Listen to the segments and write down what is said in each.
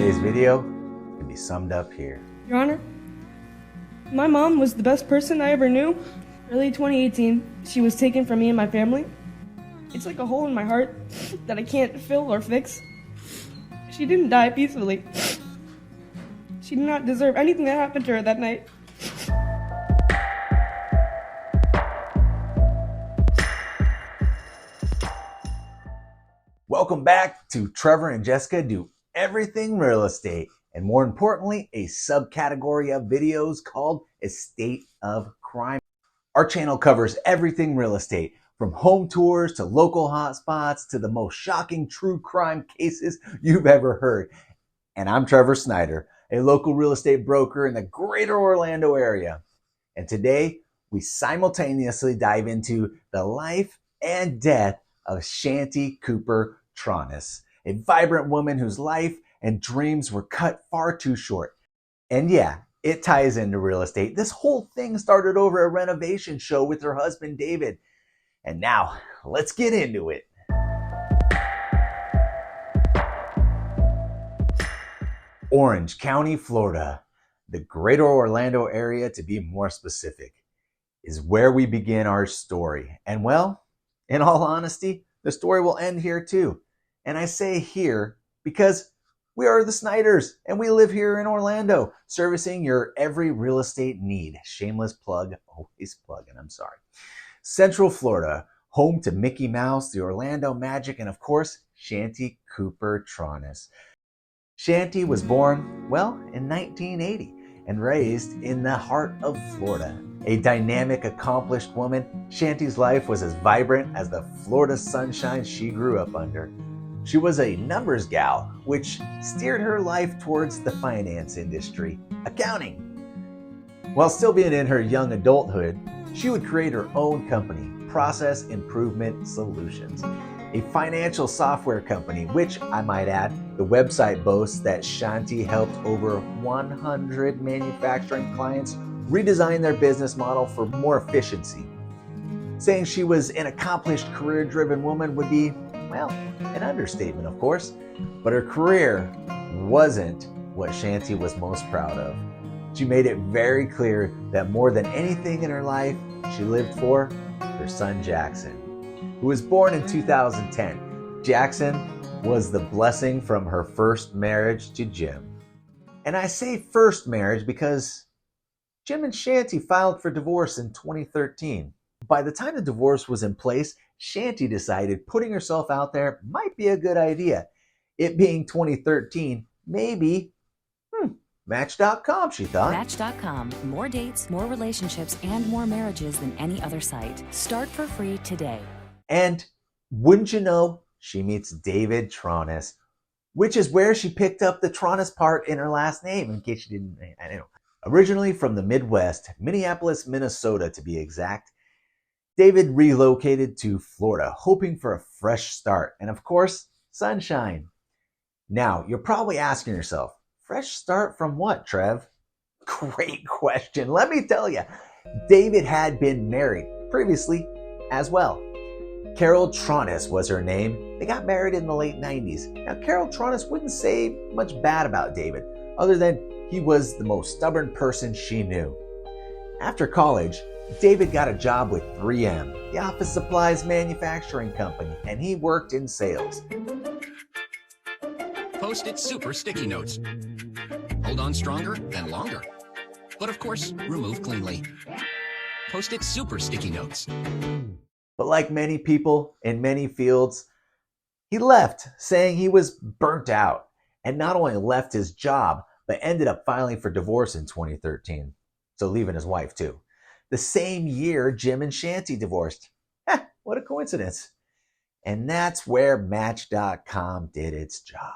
Today's video can be summed up here. Your Honor, my mom was the best person I ever knew. Early 2018, she was taken from me and my family. It's like a hole in my heart that I can't fill or fix. She didn't die peacefully. She did not deserve anything that happened to her that night. Welcome back to Trevor and Jessica Do Everything Real Estate, and more importantly, a subcategory of videos called Estate of Crime. Our channel covers everything real estate, from home tours to local hotspots to the most shocking true crime cases you've ever heard. And I'm Trevor Snyder, a local real estate broker in the greater Orlando area. And today, we simultaneously dive into the life and death of Shanti Cooper Tronnes, a vibrant woman whose life and dreams were cut far too short. And yeah, it ties into real estate. This whole thing started over a renovation show with her husband, David. And now, let's get into it. Orange County, Florida, the greater Orlando area to be more specific, is where we begin our story. And well, in all honesty, the story will end here too. And I say here because we are the Snyders and we live here in Orlando, servicing your every real estate need. Shameless plug, always plugging, I'm sorry. Central Florida, home to Mickey Mouse, the Orlando Magic, and of course, Shanti Cooper Tronnes. Shanti was born, well, in 1980 and raised in the heart of Florida. A dynamic, accomplished woman, Shanti's life was as vibrant as the Florida sunshine she grew up under. She was a numbers gal, which steered her life towards the finance industry, accounting. While still being in her young adulthood, she would create her own company, Process Improvement Solutions, a financial software company, which I might add, the website boasts that Shanti helped over 100 manufacturing clients redesign their business model for more efficiency. Saying she was an accomplished, career-driven woman would be, well, an understatement, of course, but her career wasn't what Shanti was most proud of. She made it very clear that more than anything in her life, she lived for her son Jackson, who was born in 2010. Jackson was the blessing from her first marriage to Jim. And I say first marriage because Jim and Shanti filed for divorce in 2013. By the time the divorce was in place, Shanti decided putting herself out there might be a good idea. It being 2013, maybe, Match.com, she thought. Match.com. More dates, more relationships, and more marriages than any other site. Start for free today. And wouldn't you know, she meets David Tronnes, which is where she picked up the Tronnes part in her last name, in case you didn't, I know. Originally from the Midwest, Minneapolis, Minnesota to be exact, David relocated to Florida, hoping for a fresh start and, of course, sunshine. Now, you're probably asking yourself, fresh start from what, Trev? Great question. Let me tell you, David had been married previously as well. Carol Tronnes was her name. They got married in the late 90s. Now, Carol Tronnes wouldn't say much bad about David, other than he was the most stubborn person she knew. After college, David got a job with 3M, the office supplies manufacturing company, and he worked in sales. Post-it super sticky notes. Hold on stronger and longer. But of course, remove cleanly. Post-it super sticky notes. But like many people in many fields, he left saying he was burnt out, and not only left his job, but ended up filing for divorce in 2013. So leaving his wife too. The same year Jim and Shanti divorced. What a coincidence. And that's where Match.com did its job.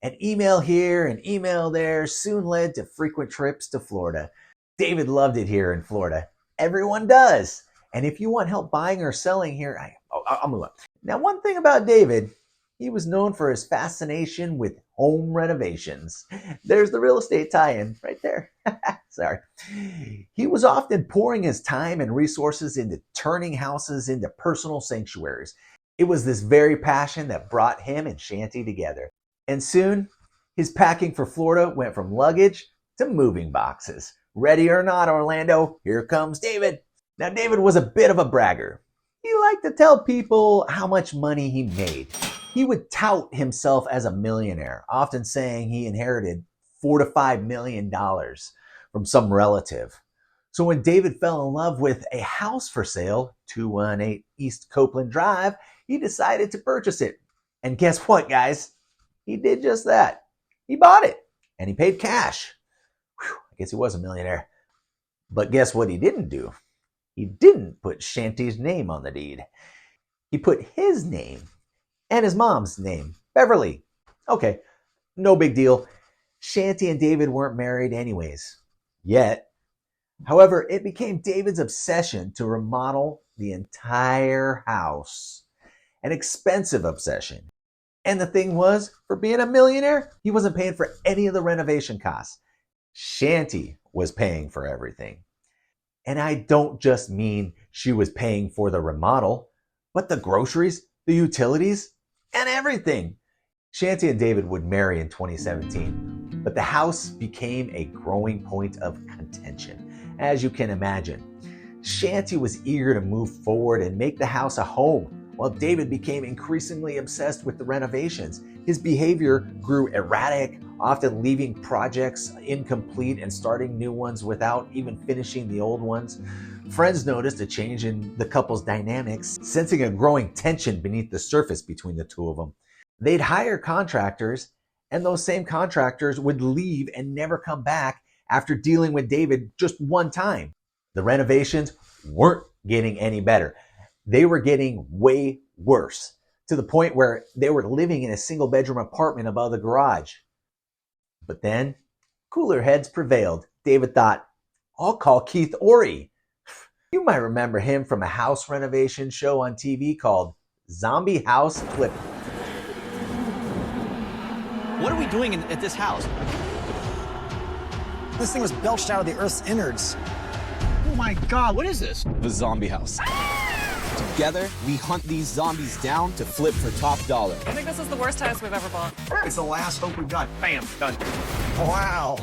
An email here, an email there soon led to frequent trips to Florida. David loved it here in Florida. Everyone does. And if you want help buying or selling here, I'll move on. Now, one thing about David, he was known for his fascination with home renovations. There's the real estate tie-in right there. Sorry. He was often pouring his time and resources into turning houses into personal sanctuaries. It was this very passion that brought him and Shanti together. And soon, His packing for Florida went from luggage to moving boxes. Ready or not, Orlando, here comes David. Now, David was a bit of a bragger. He liked to tell people how much money he made. He would tout himself as a millionaire, often saying he inherited $4 to $5 million from some relative. So when David fell in love with a house for sale, 218 East Copeland Drive, he decided to purchase it. And guess what, guys? He did just that. He bought it, and he paid cash. Whew, I guess he was a millionaire. But guess what he didn't do? He didn't put Shanti's name on the deed. He put his name and his mom's name, Beverly. Okay, no big deal. Shanti and David weren't married anyways, yet. However, it became David's obsession to remodel the entire house. An expensive obsession. And the thing was, for being a millionaire, he wasn't paying for any of the renovation costs. Shanti was paying for everything. And I don't just mean she was paying for the remodel, but the groceries, the utilities, and everything. Shanti and David would marry in 2017, but the house became a growing point of contention, as you can imagine. Shanti was eager to move forward and make the house a home, while David became increasingly obsessed with the renovations. His behavior grew erratic, often leaving projects incomplete and starting new ones without even finishing the old ones. Friends noticed a change in the couple's dynamics, sensing a growing tension beneath the surface between the two of them. They'd hire contractors, and those same contractors would leave and never come back after dealing with David just one time. The renovations weren't getting any better. They were getting way worse, to the point where they were living in a single-bedroom apartment above the garage. But then, cooler heads prevailed. David thought, I'll call Keith Ory. You might remember him from a house renovation show on TV called Zombie House Flip. What are we doing at this house? This thing was belched out of the Earth's innards. Oh my God, what is this? The zombie house. Together, we hunt these zombies down to flip for top dollar. I think this is the worst house we've ever bought. It's the last hope we've got. Bam, done. Wow.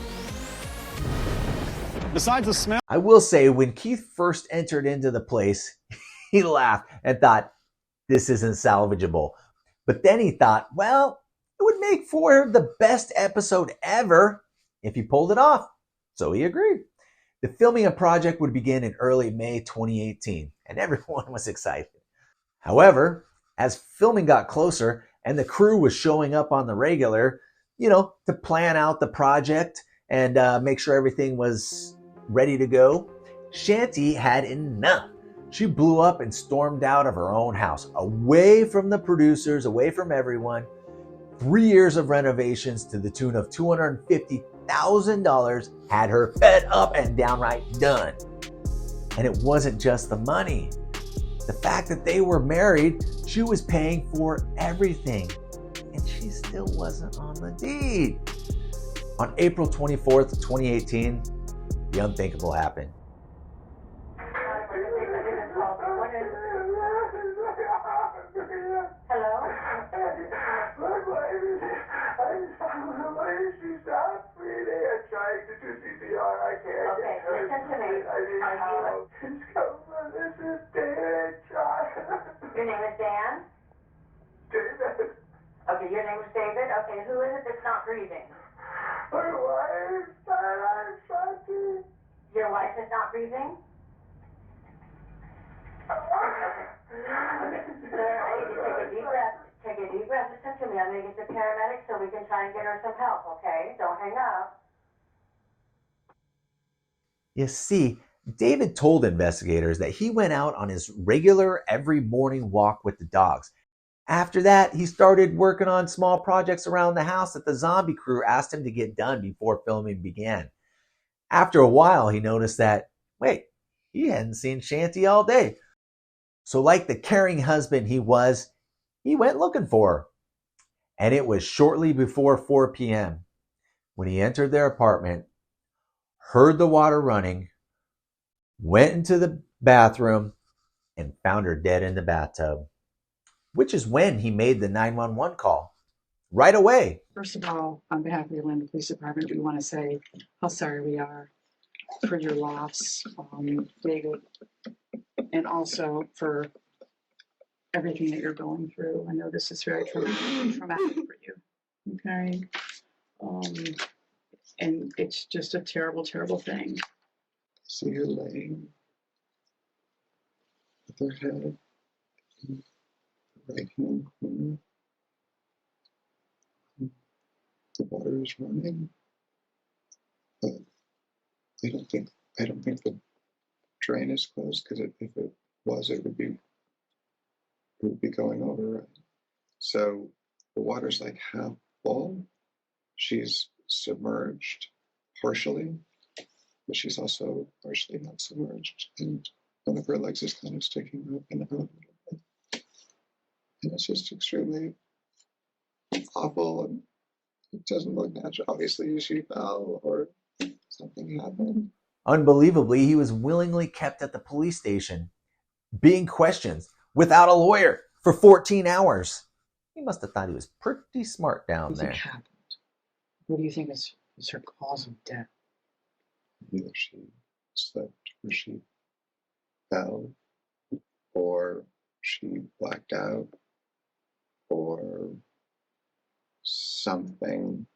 Besides the smell. I will say, when Keith first entered into the place, he laughed and thought, this isn't salvageable. But then he thought, well, it would make for the best episode ever if he pulled it off. So he agreed. The filming of the project would begin in early May 2018, and everyone was excited. However, as filming got closer and the crew was showing up on the regular, to plan out the project and make sure everything was ready to go, Shanti had enough. She blew up and stormed out of her own house, away from the producers, away from everyone. 3 years of renovations to the tune of $250,000 had her fed up and downright done. And it wasn't just the money. The fact that they were married, she was paying for everything, and she still wasn't on the deed. On April 24th, 2018, the unthinkable happened. Your name is Dan? David. Okay, your name is David? Okay, who is it that's not breathing? My wife, I'm Shanti. Your wife is not breathing? Okay, sir, I need you to take a deep breath. Take a deep breath. Listen to me. I'm going to get the paramedics so we can try and get her some help, okay? Don't hang up. You see, David told investigators that he went out on his regular every morning walk with the dogs. After that, he started working on small projects around the house that the zombie crew asked him to get done before filming began. After a while, he noticed that, he hadn't seen Shanti all day. So like the caring husband he was, he went looking for her. And it was shortly before 4 p.m. when he entered their apartment, heard the water running, went into the bathroom, and found her dead in the bathtub, which is when he made the 911 call. right away. First of all, on behalf of the Orlando Police Department, we want to say how sorry we are for your loss, David, and also for everything that you're going through. I know this is very traumatic for you. Okay. And it's just a terrible, terrible thing. So you're laying with her head in the right hand corner. The water is running, but I don't think the drain is closed, because if it was, it would be going over. Right? So the water's like half full. She's submerged partially, but she's also partially not submerged, and one of her legs is kind of sticking up and out a little bit. And it's just extremely awful, and it doesn't look natural. Obviously, she fell or something happened. Unbelievably, he was willingly kept at the police station, being questioned without a lawyer for 14 hours. He must have thought he was pretty smart down there. What happened? What do you think is her cause of death? Either she slipped or she fell, or she blacked out, or something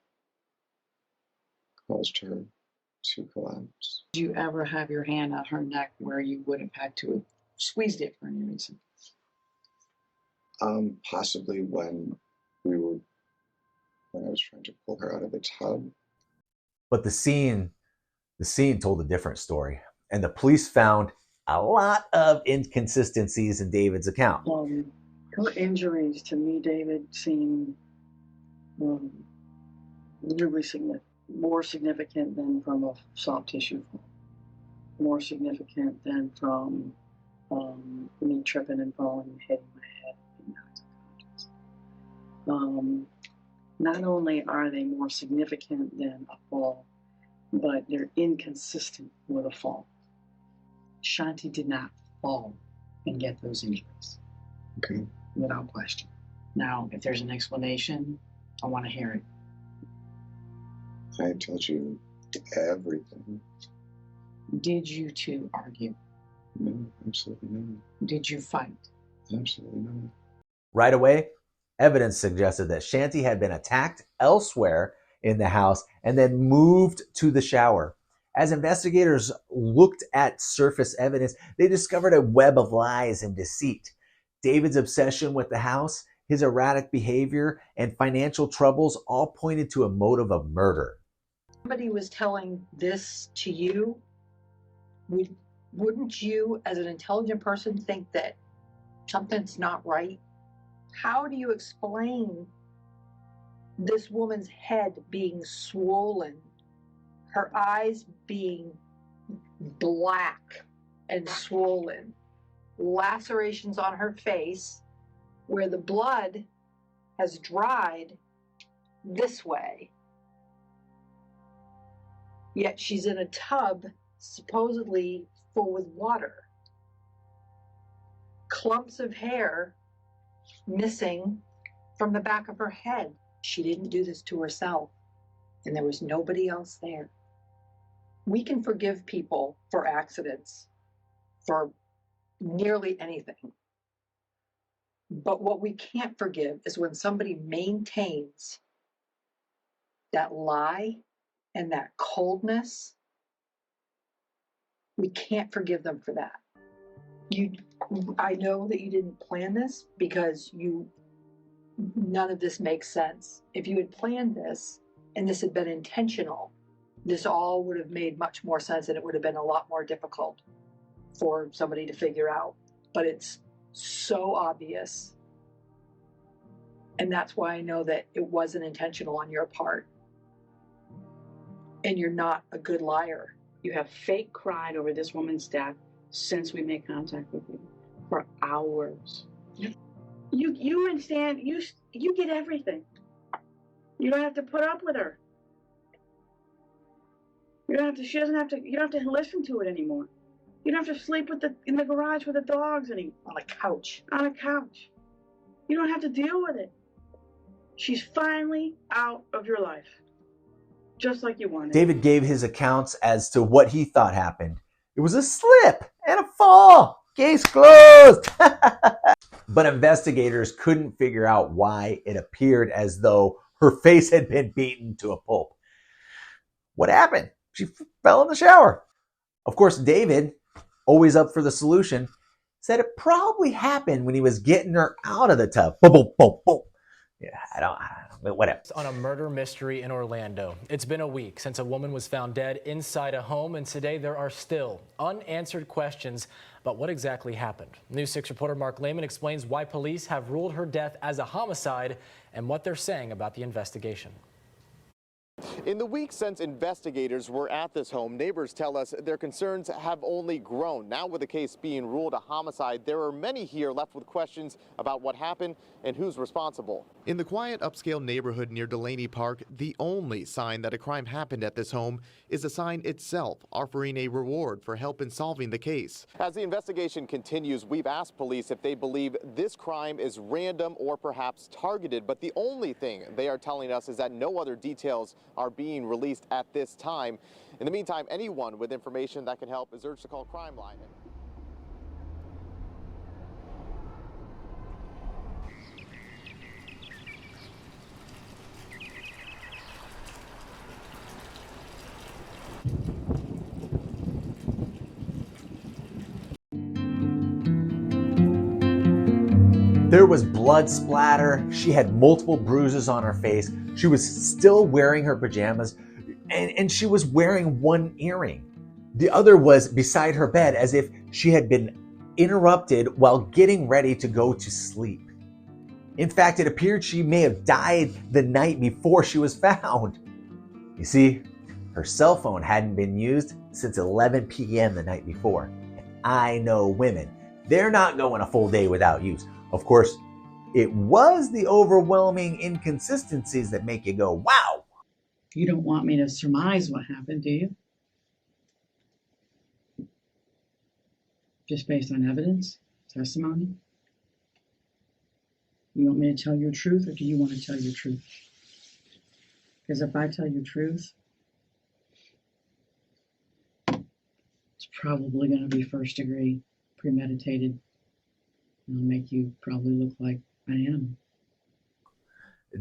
caused her to collapse. Did you ever have your hand on her neck where you would have had to have squeezed it for any reason? Possibly when I was trying to pull her out of the tub. But the scene told a different story, and the police found a lot of inconsistencies in David's account. Her injuries to me, David, seem really more significant than from a soft tissue fall, more significant than from me tripping and falling and hitting my head. Not only are they more significant than a fall, but they're inconsistent with a fall. Shanti did not fall and get those injuries. Okay. Without question. Now, if there's an explanation, I want to hear it. I told you everything. Did you two argue? No, absolutely not. Did you fight? Absolutely not. Right away, evidence suggested that Shanti had been attacked elsewhere in the house and then moved to the shower. As investigators looked at surface evidence, they discovered a web of lies and deceit. David's obsession with the house, his erratic behavior, and financial troubles all pointed to a motive of murder. Somebody was telling this to you, wouldn't you, as an intelligent person, think that something's not right? How do you explain this woman's head being swollen, her eyes being black and swollen, lacerations on her face where the blood has dried this way, yet she's in a tub supposedly full with water, clumps of hair missing from the back of her head? She didn't do this to herself, and there was nobody else there. We can forgive people for accidents, for nearly anything. But what we can't forgive is when somebody maintains that lie and that coldness. We can't forgive them for that. I know that you didn't plan this because none of this makes sense. If you had planned this and this had been intentional, this all would have made much more sense, and it would have been a lot more difficult for somebody to figure out. But it's so obvious. And that's why I know that it wasn't intentional on your part. And you're not a good liar. You have fake cried over this woman's death since we made contact with you for hours. You understand, you get everything. You don't have to put up with her. You don't have to listen to it anymore. You don't have to sleep in the garage with the dogs anymore. On a couch. On a couch. You don't have to deal with it. She's finally out of your life. Just like you wanted. David gave his accounts as to what he thought happened. It was a slip and a fall. Case closed. But investigators couldn't figure out why it appeared as though her face had been beaten to a pulp. What happened? She fell in the shower. Of course, David, always up for the solution, said it probably happened when he was getting her out of the tub. Boom, boom, boom, boom. Yeah, I don't, whatever. On a murder mystery in Orlando. It's been a week since a woman was found dead inside a home, and today there are still unanswered questions about what exactly happened. News 6 reporter Mark Lehman explains why police have ruled her death as a homicide and what they're saying about the investigation. In the week since investigators were at this home, neighbors tell us their concerns have only grown. Now with the case being ruled a homicide, there are many here left with questions about what happened and who's responsible. In the quiet upscale neighborhood near Delaney Park, the only sign that a crime happened at this home is the sign itself, offering a reward for help in solving the case. As the investigation continues, we've asked police if they believe this crime is random or perhaps targeted, but the only thing they are telling us is that no other details are being released at this time. In the meantime, anyone with information that can help is urged to call Crime Line. There was blood splatter. She had multiple bruises on her face. She was still wearing her pajamas, and she was wearing one earring. The other was beside her bed as if she had been interrupted while getting ready to go to sleep. In fact, it appeared she may have died the night before she was found. You see, her cell phone hadn't been used since 11 p.m. the night before. And I know women, they're not going a full day without use. Of course, it was the overwhelming inconsistencies that make you go, wow. You don't want me to surmise what happened, do you? Just based on evidence, testimony? You want me to tell your truth, or do you want to tell your truth? Because if I tell you truth, it's probably going to be first degree, premeditated. It'll make you probably look like I am.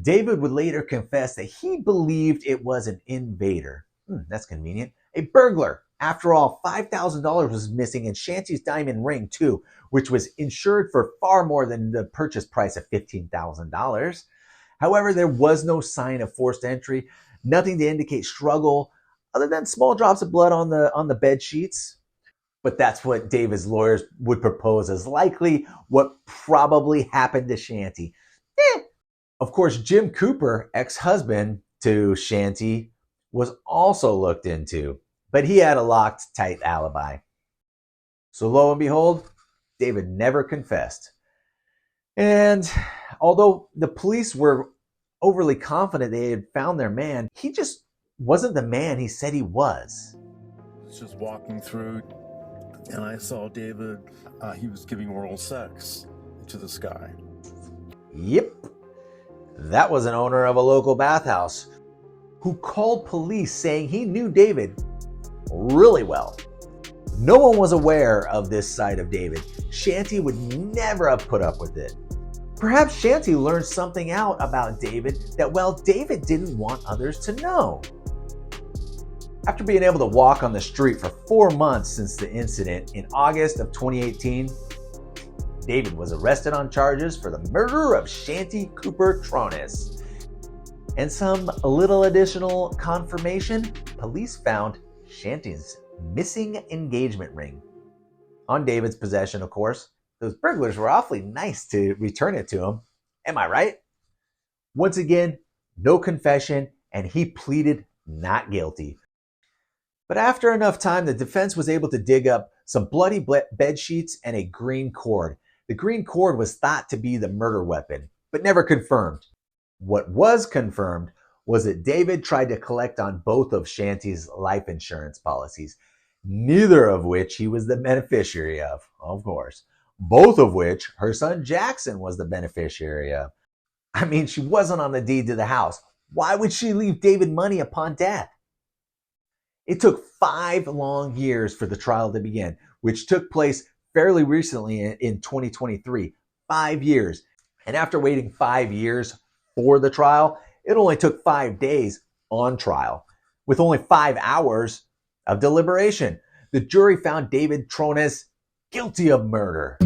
David would later confess that he believed it was an invader. That's convenient. A burglar. After all, $5,000 was missing in Shanti's diamond ring too, which was insured for far more than the purchase price of $15,000. However, there was no sign of forced entry, nothing to indicate struggle other than small drops of blood on the bed sheets. But that's what David's lawyers would propose as likely what probably happened to Shanti. Of course, Jim Cooper, ex-husband to Shanti, was also looked into, but he had a locked, tight alibi. So lo and behold, David never confessed. And although the police were overly confident they had found their man, he just wasn't the man he said he was. I was just walking through, and I saw David. He was giving oral sex to this guy. Yep. That was an owner of a local bathhouse who called police saying he knew David really well. No one was aware of this side of David. Shanti would never have put up with it. Perhaps Shanti learned something out about David that, well, David didn't want others to know. After being able to walk on the street for 4 months since the incident, in August of 2018, David was arrested on charges for the murder of Shanti Cooper Tronnes. And some little additional confirmation, police found Shanti's missing engagement ring. On David's possession, of course. Those burglars were awfully nice to return it to him. Am I right? Once again, no confession, and he pleaded not guilty. But after enough time, the defense was able to dig up some bloody bed sheets and a green cord. The green cord was thought to be the murder weapon, but never confirmed. What was confirmed was that David tried to collect on both of Shanti's life insurance policies, neither of which he was the beneficiary of course. Both of which her son Jackson was the beneficiary of. I mean, she wasn't on the deed to the house. Why would she leave David money upon death? It took 5 long years for the trial to begin, which took place fairly recently in 2023. 5 years. And after waiting 5 years for the trial, it only took 5 days on trial, with only 5 hours of deliberation. The jury found David Tronnes guilty of murder.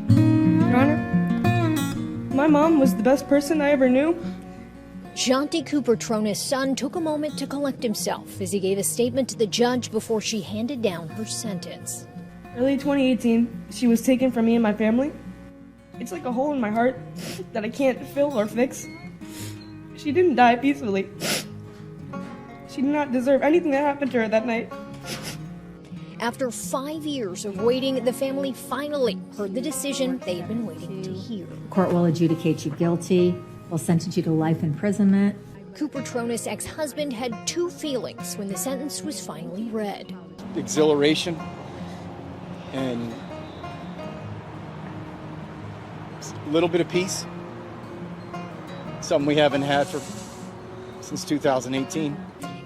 Your Honor, my mom was the best person I ever knew. Shanti Cooper Tronnes' son took a moment to collect himself as he gave a statement to the judge before she handed down her sentence. Early 2018, she was taken from me and my family. It's like a hole in my heart that I can't fill or fix. She didn't die peacefully. She did not deserve anything that happened to her that night. After 5 years of waiting, the family finally heard the decision they had been waiting to hear. Court will adjudicate you guilty. They'll sentence you to life imprisonment. Cooper Tronnes' ex-husband had 2 feelings when the sentence was finally read. Exhilaration and a little bit of peace. Something we haven't had since 2018.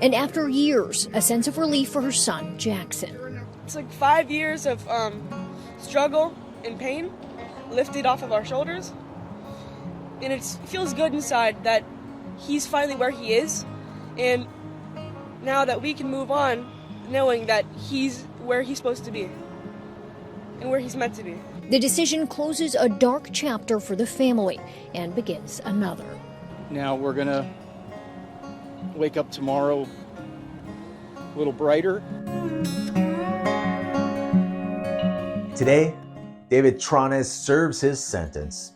And after years, a sense of relief for her son, Jackson. It's like 5 years of struggle and pain lifted off of our shoulders. And it feels good inside that he's finally where he is. And now that we can move on, knowing that he's where he's supposed to be and where he's meant to be. The decision closes a dark chapter for the family and begins another. Now we're going to wake up tomorrow a little brighter. Today, David Tronnes serves his sentence.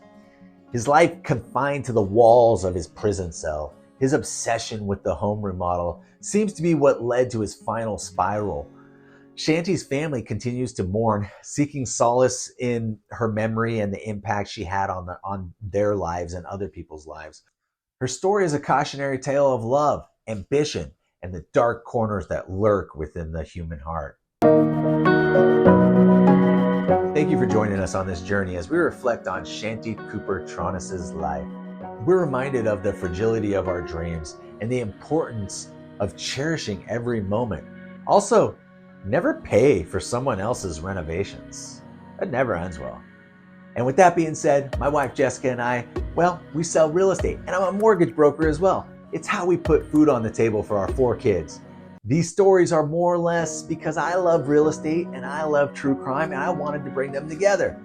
His life confined to the walls of his prison cell. His obsession with the home remodel seems to be what led to his final spiral. Shanti's family continues to mourn, seeking solace in her memory and the impact she had on their lives and other people's lives. Her story is a cautionary tale of love, ambition, and the dark corners that lurk within the human heart. Thank you for joining us on this journey as we reflect on Shanti Cooper Tronnes' life. We're reminded of the fragility of our dreams and the importance of cherishing every moment. Also, never pay for someone else's renovations. That never ends well. And with that being said, my wife Jessica and I, we sell real estate, and I'm a mortgage broker as well. It's how we put food on the table for our 4 kids. These stories are more or less because I love real estate and I love true crime, and I wanted to bring them together.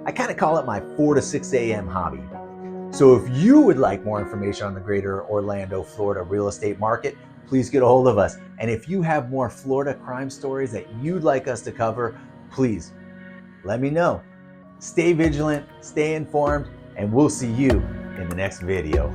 I kind of call it my 4 to 6 a.m. hobby. So if you would like more information on the greater Orlando, Florida real estate market, please get a hold of us. And if you have more Florida crime stories that you'd like us to cover, please let me know. Stay vigilant, stay informed, and we'll see you in the next video.